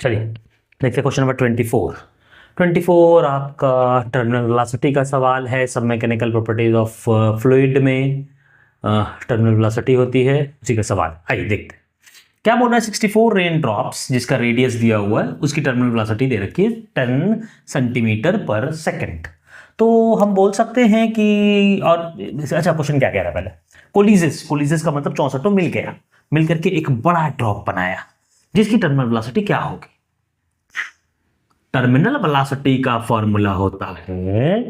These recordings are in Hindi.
चलिए देखते क्वेश्चन नंबर 24 आपका टर्मिनल वेलोसिटी का सवाल है। सब मैकेनिकल प्रॉपर्टीज ऑफ फ्लूइड में टर्मिनल वेलोसिटी होती है, उसी का सवाल। आइए देखते हैं क्या बोल रहा है। 64 रेन ड्रॉप्स जिसका रेडियस दिया हुआ है, उसकी टर्मिनल वेलोसिटी दे रखी है 10 सेंटीमीटर पर सेकंड। तो हम बोल सकते हैं कि, और अच्छा क्वेश्चन क्या कह रहा है पहले, कोलिजेस का मतलब 64 तो मिल करके एक बड़ा ड्रॉप बनाया जिसकी टर्मिनल वेलोसिटी क्या होगी। टर्मिनल वेलोसिटी का फॉर्मूला होता है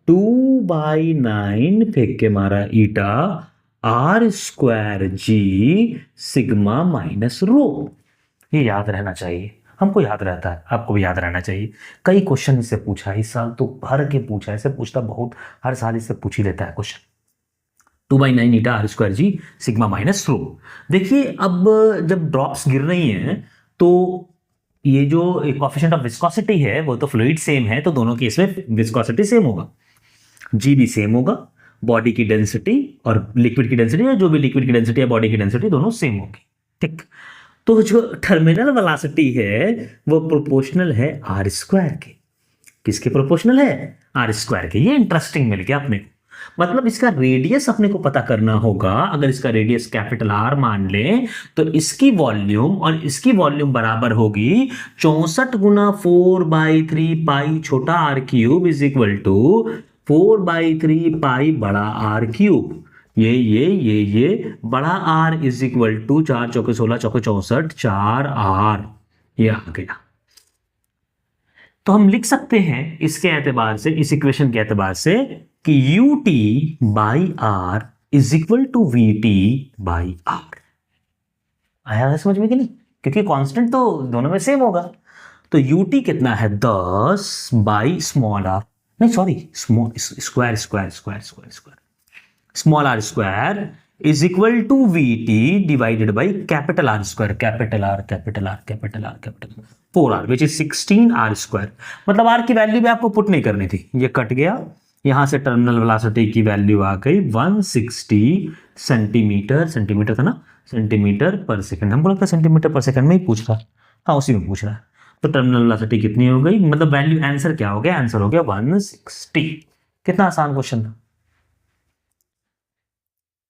2/9 फेंक के मारा ईटा r² g sigma minus rho. ये याद रहना चाहिए, हमको याद रहता है, आपको भी याद रहना चाहिए। कई क्वेश्चन इससे पूछा है, इस साल तो भर के पूछा है, इससे पूछता बहुत, हर साल इससे पूछ ही लेता है क्वेश्चन। 2/9 ईटा r² g sigma minus rho. देखिए अब जब ड्रॉप्स गिर रही हैं तो ये जो कोएफिशिएंट ऑफ विस्कोसिटी है वो तो फ्लूइड सेम है, तो दोनों केस में विस्कोसिटी सेम होगा, जी भी सेम होगा, बॉडी की डेंसिटी और लिक्विड की डेंसिटी, या जो भी लिक्विड की डेंसिटी या बॉडी की डेंसिटी दोनों सेम होगी। ठीक, तो जो टर्मिनल वेलोसिटी है वो प्रोपोर्शनल है r² के। किसके प्रोपोर्शनल है? r² के। ये इंटरेस्टिंग मिल गया अपने को। मतलब इसका रेडियस अपने को पता करना होगा। अगर इसका रेडियस कैपिटल R मान लें तो इसकी वॉल्यूम और इसकी वॉल्यूम बराबर होगी 64 गुना 4/3 पाई छोटा r³ इज इक्वल टू 4/3 पाई बड़ा r³। ये बड़ा R इज इक्वल टू 4 चौके 16 चौके 64 4R। ये आ गया। तो हम लिख सकते हैं इसके एतबार से, इस इक्वेशन के एतबार से कि UT/R is equal to VT/R। आया है समझ में कि नहीं? क्योंकि कांस्टेंट तो दोनों में सेम होगा। तो UT कितना है 10/r, नहीं sorry small r² is equal to VT divided by capital R², capital R 4R which is 16r²। मतलब R की वैल्यू भी आपको पुट नहीं करनी थी, ये कट गया, यहां से टर्मिनल वेलोसिटी की वैल्यू आ गई 160 सेंटीमीटर था ना, सेंटीमीटर पर सेकंड। हमको लगता है सेंटीमीटर पर सेकंड में ही पूछ रहा, हाँ उसी में पूछ रहा है। तो टर्मिनल वेलोसिटी कितनी हो गई, मतलब वैल्यू, आंसर क्या हो गया? आंसर हो गया 160। कितना आसान क्वेश्चन था।